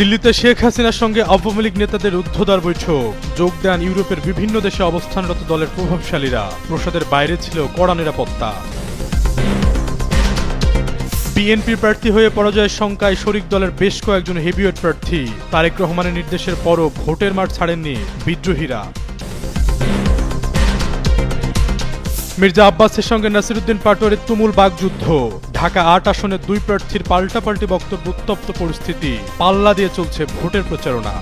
দিল্লিতে শেখ হাসিনার সঙ্গে আওয়ামী লীগ নেতাদের ঊর্ধ্বতর বৈঠক। যোগ দেন ইউরোপের বিভিন্ন দেশে অবস্থানরত দলের প্রভাবশালীরা। প্রসাদের বাইরে ছিল কড়া নিরাপত্তা। বিএনপির প্রার্থী হয়ে পরাজয়ের শঙ্কায় শরিক দলের বেশ কয়েকজন হেভিওয়েট প্রার্থী। তারেক রহমানের নির্দেশের পরও ভোটের মাঠ ছাড়েননি বিদ্রোহীরা। মির্জা আব্বাসের সঙ্গে নাসিরুদ্দিন পাটোয়ারির তুমুল বাগযুদ্ধ। ঢাকা ৮ আসনের দুই প্রার্থীর পাল্টাপাল্টি বক্তব্য, উত্তপ্ত পরিস্থিতি। পাল্লা দিয়ে চলছে ভোটের প্রচারণা।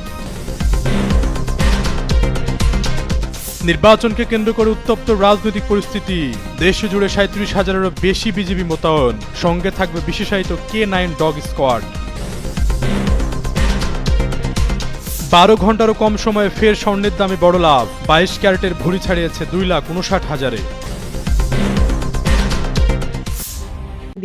নির্বাচনকে কেন্দ্র করে উত্তপ্ত রাজনৈতিক পরিস্থিতি। দেশ জুড়ে ৩৭,০০০-এরও বেশি বিজিবি মোতায়েন। সঙ্গে থাকবে বিশেষায়িত K9 ডগ স্কোয়াড। ১২ ঘন্টারও কম সময়ে ফের স্বর্ণের দামে বড় লাভ। ২২ ক্যারেটের ভরি ছাড়িয়েছে ২,৫৯,০০০-এ।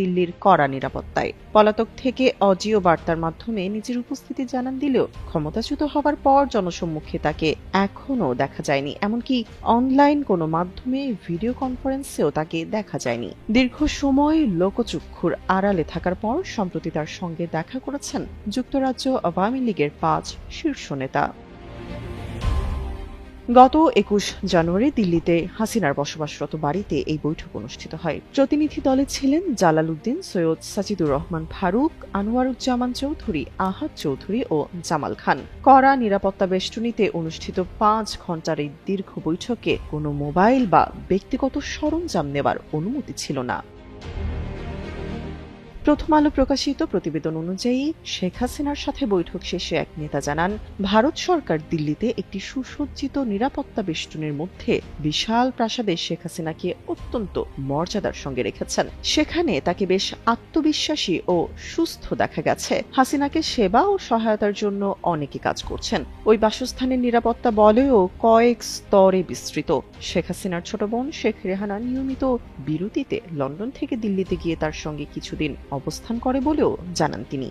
দিল্লির কড়া নিরাপত্তায় পলাতক থেকে অডিও বার্তার মাধ্যমে নিজের উপস্থিতি জানান দিলেও ক্ষমতাচ্যুত হবার পর জনসম্মুখে তাকে এখনও দেখা যায়নি। এমনকি অনলাইন কোনো মাধ্যমে ভিডিও কনফারেন্সেও তাকে দেখা যায়নি। দীর্ঘ সময় লোকচক্ষুর আড়ালে থাকার পর সম্প্রতি তার সঙ্গে দেখা করেছেন যুক্তরাজ্য আওয়ামী লীগের ৫ শীর্ষ নেতা। গত ২১ জানুয়ারি দিল্লিতে হাসিনার বসবাসরত বাড়িতে এই বৈঠক অনুষ্ঠিত হয়। প্রতিনিধি দলে ছিলেন জালাল উদ্দিন, সৈয়দ সাজিদুর রহমান ফারুক, আনোয়ারুজ্জামান চৌধুরী, আহাদ চৌধুরী ও জামাল খান। কড়া নিরাপত্তা বেষ্টনীতে অনুষ্ঠিত ৫ ঘণ্টার এই দীর্ঘ বৈঠকে কোনো মোবাইল বা ব্যক্তিগত সরঞ্জাম নেবার অনুমতি ছিল না। প্রথম আলো প্রকাশিত প্রতিবেদন অনুযায়ী শেখ হাসিনার সাথে বৈঠক শেষে এক নেতা জানান, ভারত সরকার দিল্লিতে একটি সুসজ্জিত নিরাপত্তা বেষ্টনীর মধ্যে বিশাল প্রাসাদে শেখ হাসিনাকে অত্যন্ত মর্যাদার সঙ্গে রেখেছেন। সেখানে তাকে বেশ আত্মবিশ্বাসী ও সুস্থ দেখা গেছে। হাসিনাকে সেবা ও সহায়তার জন্য অনেকে কাজ করছেন। ওই বাসস্থানের নিরাপত্তা বলেও কয়েক স্তরে বিস্তৃত। শেখ হাসিনার ছোট বোন শেখ রেহানা নিয়মিত বিরতিতে লন্ডন থেকে দিল্লিতে গিয়ে তার সঙ্গে কিছুদিন অবস্থান করে বলেও জানান তিনি।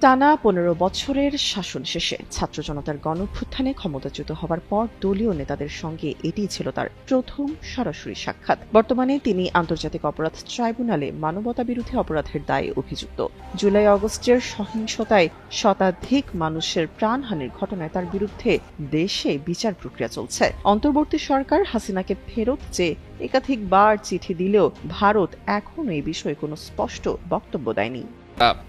টানা ১৫ বছরের শাসন শেষে ছাত্র জনতার গণঅভ্যুত্থানে ক্ষমতাচ্যুত হবার পর দলীয় নেতাদের সঙ্গে এটিই ছিল তার প্রথম সরাসরি সাক্ষাৎ। বর্তমানে তিনি আন্তর্জাতিক অপরাধ ট্রাইব্যুনালে মানবতা বিরোধী অপরাধের দায়ে অভিযুক্ত। জুলাই আগস্টের সহিংসতায় শতাধিক মানুষের প্রাণহানির ঘটনায় তার বিরুদ্ধে দেশে বিচার প্রক্রিয়া চলছে। অন্তর্বর্তী সরকার হাসিনাকে ফেরত চেয়ে একাধিকবার চিঠি দিলেও ভারত এখনও এই বিষয়ে কোনো স্পষ্ট বক্তব্য দেয়নি।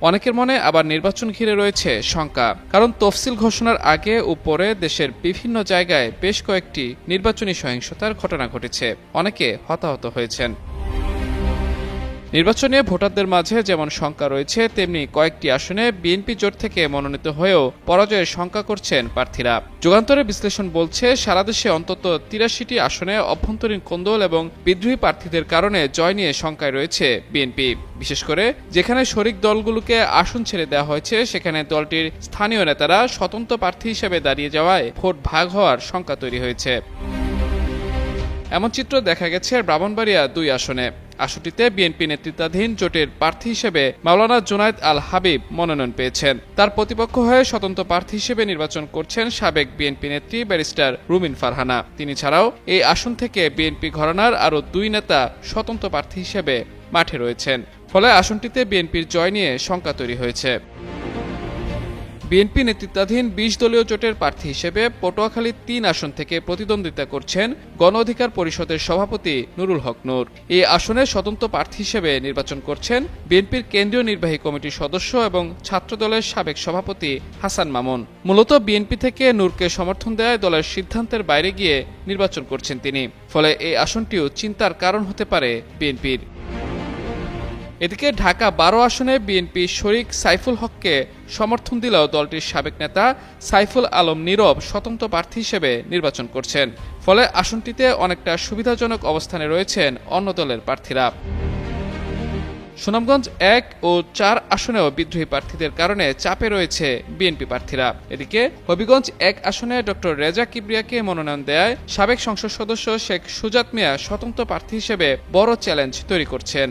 অনেকের মনে আবার নির্বাচন ঘিরে রয়েছে শঙ্কা। কারণ তফসিল ঘোষণার আগে ও পরে দেশের বিভিন্ন জায়গায় বেশ কয়েকটি নির্বাচনী সহিংসতার ঘটনা ঘটেছে। অনেকে হতাহত হয়েছেন। নির্বাচনে ভোটারদের মাঝে যেমন শঙ্কা রয়েছে, তেমনি কয়েকটি আসনে বিএনপি জোট থেকে মনোনীত হয়েও পরাজয়ের শঙ্কা করছেন প্রার্থীরা। যুগান্তরের বিশ্লেষণ বলছে, সারা দেশে অন্তত ৮৩টি আসনে অভ্যন্তরীণ কোন্দল এবং বিদ্রোহী প্রার্থীদের কারণে জয় নিয়ে শঙ্কায় রয়েছে বিএনপি। বিশেষ করে যেখানে শরিক দলগুলোকে আসন ছেড়ে দেওয়া হয়েছে, সেখানে দলটির স্থানীয় নেতারা স্বতন্ত্র প্রার্থী হিসেবে দাঁড়িয়ে যাওয়ায় ভোট ভাগ হওয়ার শঙ্কা তৈরি হয়েছে। এমন চিত্র দেখা গেছে ব্রাহ্মণবাড়িয়া ২ আসনে। আসনটিতে বিএনপি নেতৃত্বাধীন জোটের প্রার্থী হিসেবে মাওলানা জুনায়েদ আল হাবিব মনোনয়ন পেয়েছেন। তার প্রতিপক্ষ হয়ে স্বতন্ত্র প্রার্থী হিসেবে নির্বাচন করছেন সাবেক বিএনপি নেত্রী ব্যারিস্টার রুমিন ফারহানা। তিনি ছাড়াও এই আসন থেকে বিএনপি ঘরানার আরও ২ নেতা স্বতন্ত্র প্রার্থী হিসেবে মাঠে রয়েছেন। ফলে আসনটিতে বিএনপির জয় নিয়ে শঙ্কা তৈরি হয়েছে। বিএনপি নেতৃত্বাধীন ২০ দলীয় জোটের প্রার্থী হিসেবে পটুয়াখালী ৩ আসন থেকে প্রতিদ্বন্দ্বিতা করছেন গণ অধিকার পরিষদের সভাপতি নুরুল হক নূর। এই আসনে স্বতন্ত্র প্রার্থী হিসেবে নির্বাচন করছেন বিএনপির কেন্দ্রীয় নির্বাহী কমিটির সদস্য এবং ছাত্রদলের সাবেক সভাপতি হাসান মামুন। মূলত বিএনপি থেকে নূরকে সমর্থন দেওয়ায় দলের সিদ্ধান্তের বাইরে গিয়ে নির্বাচন করছেন তিনি। ফলে এই আসনটিও চিন্তার কারণ হতে পারে বিএনপির। এদিকে ঢাকা ১২ আসনে বিএনপি শরিক সাইফুল হককে সমর্থন দিলেও দলটির সাবেক নেতা সাইফুল আলম নীরব স্বতন্ত্র প্রার্থী হিসেবে নির্বাচন করছেন। ফলে আসনটিতে অনেকটা সুবিধাজনক অবস্থানে রয়েছেন অন্য দলের প্রার্থীরা। সুনামগঞ্জ ১ ও ৪ আসনেও বিদ্রোহী প্রার্থীদের কারণে চাপে রয়েছে বিএনপি প্রার্থীরা। এদিকে হবিগঞ্জ ১ আসনে ডক্টর রেজা কিবরিয়াকে মনোনয়ন দেয় সাবেক সংসদ সদস্য শেখ সুজাত মিয়া স্বতন্ত্র প্রার্থী হিসেবে বড় চ্যালেঞ্জ তৈরি করছেন।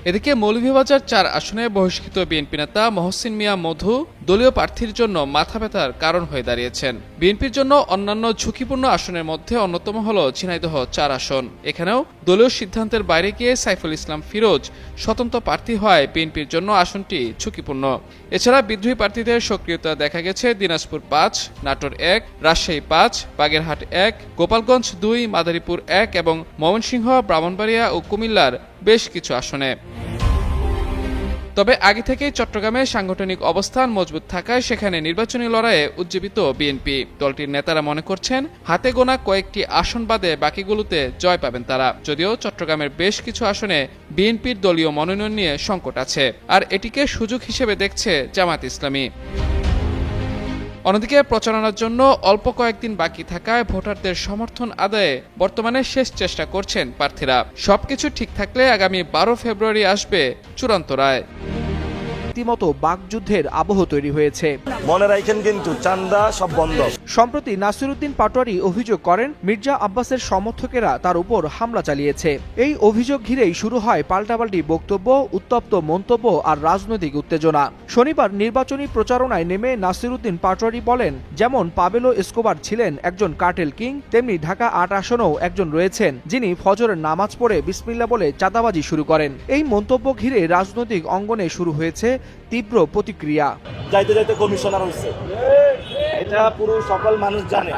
এদিকে মৌলভীবাজার ৪ আসনে বহিষ্কৃত বিএনপি নেতা মহসিন মিয়া মধু দলীয় প্রার্থীর জন্য মাথা ব্যথার কারণ হয়ে দাঁড়িয়েছেন। বিএনপির জন্য অন্যান্য ঝুঁকিপূর্ণ আসনের মধ্যে অন্যতম হল ঝিনাইদহ ৪ আসন। এখানেও দলীয় সিদ্ধান্তের বাইরে গিয়ে সাইফুল ইসলাম ফিরোজ স্বতন্ত্র প্রার্থী হওয়ায় বিএনপির জন্য আসনটি ঝুঁকিপূর্ণ। এছাড়া বিদ্রোহী প্রার্থীদের সক্রিয়তা দেখা গেছে দিনাজপুর ৫, নাটোর ১, রাজশাহী ৫, বাগেরহাট ১, গোপালগঞ্জ ২, মাদারীপুর ১ এবং ময়মনসিংহ, ব্রাহ্মণবাড়িয়া ও কুমিল্লার বেশ কিছু আসনে। তবে আগে থেকেই চট্টগ্রামে সাংগঠনিক অবস্থান মজবুত থাকায় সেখানে নির্বাচনী লড়াইয়ে উজ্জীবিত বিএনপি। দলটির নেতারা মনে করছেন হাতে গোনা কয়েকটি আসন বাদে বাকিগুলোতে জয় পাবেন তারা। যদিও চট্টগ্রামের বেশ কিছু আসনে বিএনপির দলীয় মনোনয়ন নিয়ে সংকট আছে, আর এটিকে সুযোগ হিসেবে দেখছে জামায়াত ইসলামী। অন্যদিকে প্রচারণার জন্য অল্প কয়েকদিন বাকি থাকায় ভোটারদের সমর্থন আদায়ে বর্তমানে শেষ চেষ্টা করছেন প্রার্থীরা। সবকিছু ঠিক থাকলে আগামী ১২ ফেব্রুয়ারি আসবে চূড়ান্ত রায়। রীতিমতো বাকযুদ্ধের আবহ তৈরি হয়েছে। মনে রাখেন কিন্তু চান্দা সব বন্ধ। সম্প্রতি নাসিরউদ্দিন পাটোয়ারি অভিযোগ করেন মির্জা আব্বাসের সমর্থকেরা তার উপর হামলা চালিয়েছে। এই অভিযোগ ঘিরেই শুরু হয় পাল্টাপাল্টি বক্তব্য, উত্তপ্ত মন্তব্য আর রাজনৈতিক উত্তেজনা। শনিবার নির্বাচনী প্রচারণায় নেমে নাসিরউদ্দিন পাটোয়ারি বলেন, যেমন পাবেলো এসকোবার ছিলেন একজন কার্টেল কিং, তেমনি ঢাকা ৮ আসনেও একজন রয়েছেন যিনি ফজরের নামাজ পড়ে বিসমিল্লাহ বলে চাঁদাবাজি শুরু করেন। এই মন্তব্য ঘিরে রাজনৈতিক অঙ্গনে শুরু হয়েছে তীব্র প্রতিক্রিয়া। যাইতে যাইতে কমিশনার হয়েছে, এটা পুরো সকল মানুষ জানে।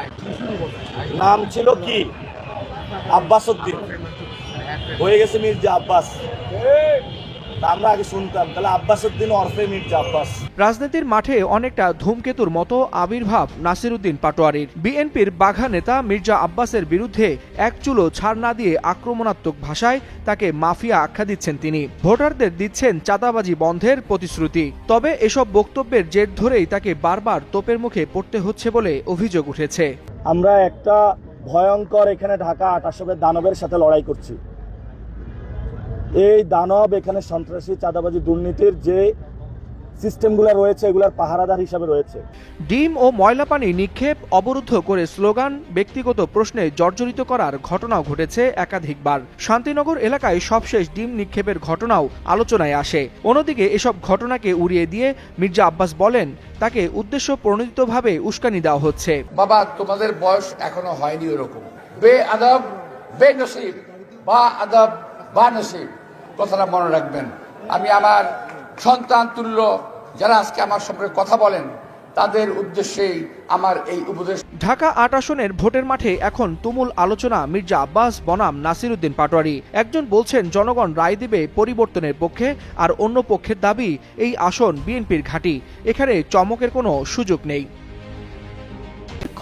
নাম ছিল কি? আব্বাস উদ্দিন, হয়ে গেছে মির্জা আব্বাস। আমরা আগে শুনতাম তাহলে আব্বাস উদ্দিন ওরফে মির্জা আব্বাস। রাজনীতির মাঠে অনেকটা ধূমকেতুর মতো আবির্ভাব নাসিরউদ্দিন পাটোয়ারির। বিএনপির বাঘা নেতা মির্জা আব্বাসের বিরুদ্ধে এক চুলো ছাড় না দিয়ে আক্রমণাত্মক ভাষায় তাকে মাফিয়া আখ্যা দিচ্ছেন তিনি। ভোটারদের দিচ্ছেন চাঁদাবাজি বন্ধের প্রতিশ্রুতি। তবে এসব বক্তব্যের জের ধরেই তাকে বারবার তোপের মুখে পড়তে হচ্ছে বলে অভিযোগ উঠেছে। আমরা একটা ভয়ঙ্কর এখানে ঢাকা ৮ আসনের দানবের সাথে লড়াই করছি। এই দানব এখানে সন্ত্রাসী, চাঁদাবাজি, দুর্নীতির যে সিস্টেমগুলো রয়েছে এগুলোর পাহারাদার হিসাবে রয়েছে। ডিম ও ময়লা পানি নিক্ষেপ, অবরুদ্ধ করে স্লোগান, ব্যক্তিগত প্রশ্নে জর্জরিত করার ঘটনাও ঘটেছে একাধিকবার। শান্তিনগর এলাকায় সবশেষ ডিম নিক্ষেপের ঘটনাও আলোচনায় আসে। অন্যদিকে এসব ঘটনাকে উড়িয়ে দিয়ে মির্জা আব্বাস বলেন তাকে উদ্দেশ্য প্রণোদিতভাবে উস্কানি দেওয়া হচ্ছে। বাবা, তোমাদের বয়স এখনো হয়নি ওরকম। বে আদব বে নসিব, বা আদব বা নসিব, কথাটা মনে রাখবেন। আমি আমার সন্তান তুল্য যারা আজকে আমার সঙ্গে কথা বলেন তাদের উদ্দেশ্যেই আমার এই উপদেশ। ঢাকা ৮ আসনের ভোটের মাঠে এখন তুমুল আলোচনা মির্জা আব্বাস বনাম নাসিরউদ্দিন পাটোয়ারি। একজন বলছেন জনগণ রায় দিবে পরিবর্তনের পক্ষে, আর অন্য পক্ষের দাবি এই আসন বিএনপির ঘাঁটি, এখানে চমকের কোনো সুযোগ নেই।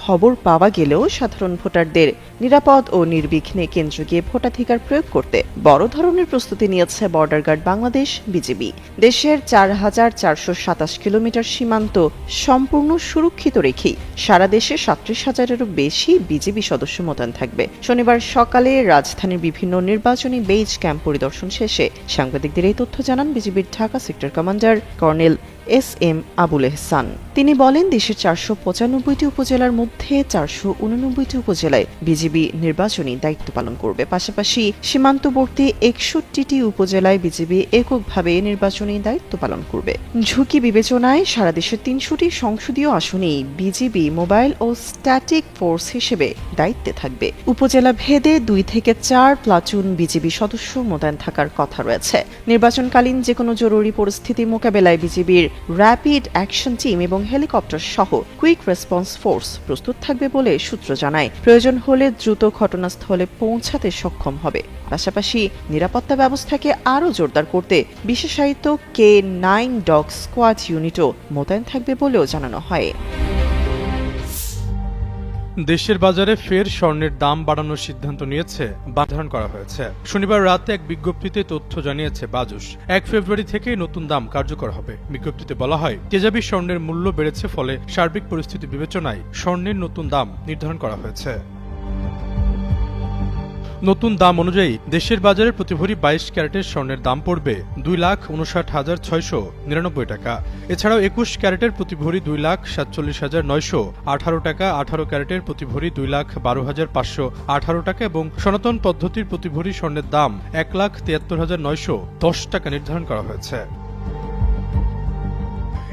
খবর পাওয়া গেলেও সাধারণ ভোটারদের নিরাপদ ও নির্বিঘ্নে কেন্দ্রে গিয়ে ভোটাধিকার প্রয়োগ করতে বড় ধরনের প্রস্তুতি নিয়েছে বর্ডার গার্ড বাংলাদেশ বিজিবি। দেশের ৪,৪২৭ কিলোমিটার সীমান্ত সম্পূর্ণ সুরক্ষিত রেখেই সারা দেশে ৩৭,০০০-এরও বেশি বিজিবি সদস্য মোতায়েন থাকবে। শনিবার সকালে রাজধানীর বিভিন্ন নির্বাচনী বেজ ক্যাম্প পরিদর্শন শেষে সাংবাদিকদের এই তথ্য জানান বিজিবির Dhaka sector commander colonel S M. Abul Ehsan. তিনি বলেন, দেশের ৪৯৫টি উপজেলার মধ্যে ৪৮৯টি উপজেলায় বিজিবি নির্বাচনী দায়িত্ব পালন করবে। পাশাপাশি সীমান্তবর্তী ৬১টি উপজেলায় বিজিবি এককভাবে নির্বাচনী দায়িত্ব পালন করবে। ঝুঁকি বিবেচনায় সারা দেশের ৩০০টি সংসদীয় আসনেই বিজিবি মোবাইল ও স্ট্যাটিক ফোর্স হিসেবে দায়িত্বে থাকবে। উপজেলা ভেদে ২ থেকে ৪ প্লাটুন বিজিবি সদস্য মোতায়েন থাকার কথা রয়েছে। নির্বাচনকালীন যেকোনো জরুরি পরিস্থিতি মোকাবেলায় বিজিবির র্যাপিড অ্যাকশন টিম এবং হেলিকপ্টার সহ কুইক রেসপন্স ফোর্স প্রস্তুত থাকবে বলে সূত্র জানায়। প্রয়োজন হলে দ্রুত ঘটনাস্থলে পৌঁছাতে সক্ষম হবে। পাশাপাশি নিরাপত্তা ব্যবস্থাকে আরও জোরদার করতে বিশেষায়িত K9 ডগ স্কোয়াড ইউনিটও মোতায়েন থাকবে বলেও জানানো হয়। দেশের বাজারে ফের স্বর্ণের দাম বাড়ানোর সিদ্ধান্ত নিয়েছে নির্ধারণ করা হয়েছে। শনিবার রাতে এক বিজ্ঞপ্তিতে তথ্য জানিয়েছে বাজুস। ১ ফেব্রুয়ারি থেকে নতুন দাম কার্যকর হবে। বিজ্ঞপ্তিতে বলা হয়, তেজাবি স্বর্ণের মূল্য বেড়েছে, ফলে সার্বিক পরিস্থিতি বিবেচনায় স্বর্ণের নতুন দাম নির্ধারণ করা হয়েছে। নতুন দাম অনুযায়ী দেশের বাজারে প্রতি ভরি 22 ক্যারেটের স্বর্ণের দাম পড়বে 2,59,699 টাকা। এছাড়াও 21 ক্যারেটের প্রতি ভরি 2,47,918 টাকা, 18 ক্যারেটের প্রতি ভরি 2,12,518 টাকা এবং সনাতন পদ্ধতির প্রতি ভরি স্বর্ণের দাম 1,73,910 টাকা নির্ধারণ করা হয়েছে।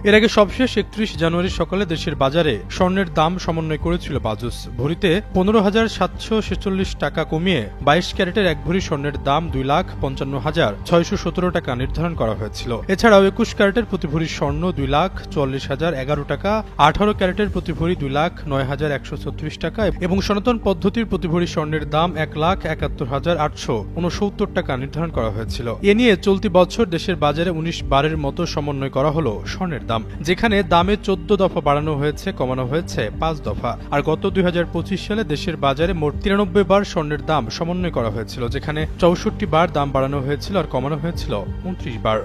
এর আগে সবশেষ 31 জানুয়ারি সকালে দেশের বাজারে স্বর্ণের দাম সমন্বয় করেছিল বাজুস। ভরিতে 15,746 টাকা কমিয়ে 22 ক্যারেটের এক ভরি স্বর্ণের দাম 2,55,617 টাকা নির্ধারণ করা হয়েছিল। এছাড়াও 21 ক্যারেটের প্রতি ভরি স্বর্ণ 2,44,011 টাকা, 18 ক্যারেটের প্রতি ভরি 2,09,136 টাকা এবং সনাতন পদ্ধতির প্রতি ভরি স্বর্ণের দাম 1,71,869 টাকা নির্ধারণ করা হয়েছিল। এ নিয়ে চলতি বছর দেশের বাজারে 19 বারের মতো সমন্বয় করা হলো স্বর্ণের দাম, যেখানে দামে 14 দফা বাড়ানো হয়েছে, কমানো হয়েছে 5 দফা। আর গত 2025 সালে দেশের বাজারে মোট 93 বার স্বর্ণের দাম সমন্বয় করা হয়েছিল, যেখানে 64 বার দাম বাড়ানো হয়েছিল আর কমানো হয়েছিল 29 বার।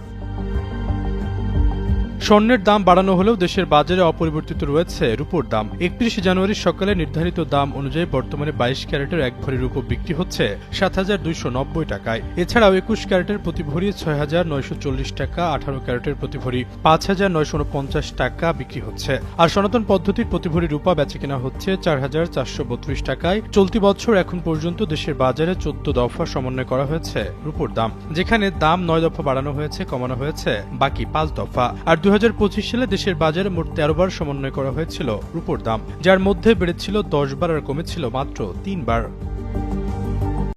স্বর্ণের দাম বাড়ানো হলেও দেশের বাজারে অপরিবর্তিত রয়েছে রূপোর দাম। 31 জানুয়ারি সকালে নির্ধারিত দাম অনুযায়ী বর্তমানে 22 ক্যারেটের এক ভরি রূপো বিক্রি হচ্ছে 7,290 টাকায়। এছাড়াও 21 ক্যারেটের প্রতি ভরি 6,940 টাকা, 18 ক্যারেটের প্রতি ভরি 5,949 টাকা বিক্রি হচ্ছে। আর সনাতন পদ্ধতির প্রতি ভরি রূপা বেচাকেনা হচ্ছে 4,432 টাকায়। চলতি বছর এখন পর্যন্ত দেশের বাজারে 14 দফা সমন্বয় করা হয়েছে রূপোর দাম, যেখানে দাম 9 দফা বাড়ানো হয়েছে, কমানো হয়েছে বাকি 5 দফা। আর 2025 সালে দেশের বাজারে মোট 13 বার সমন্বয় করা হয়েছিল রূপোর দাম, যার মধ্যে বেড়েছিল 10 বার আর কমেছিল মাত্র 3 বার।